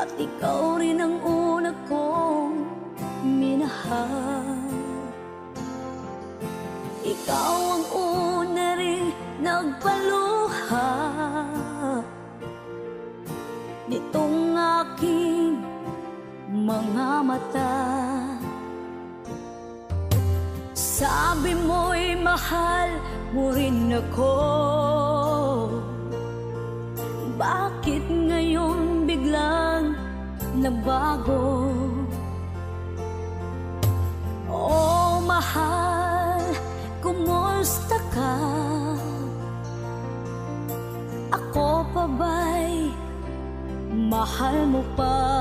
at ikaw rin ang una kong minahal. Ikaw ang una rin nagpaluha nitong aking mga mata. Sabi mo'y mahal mo rin ako. Bakit ngayon biglang nabago? Oh mahal, kumusta ka? Ako pa ba'y mahal mo pa?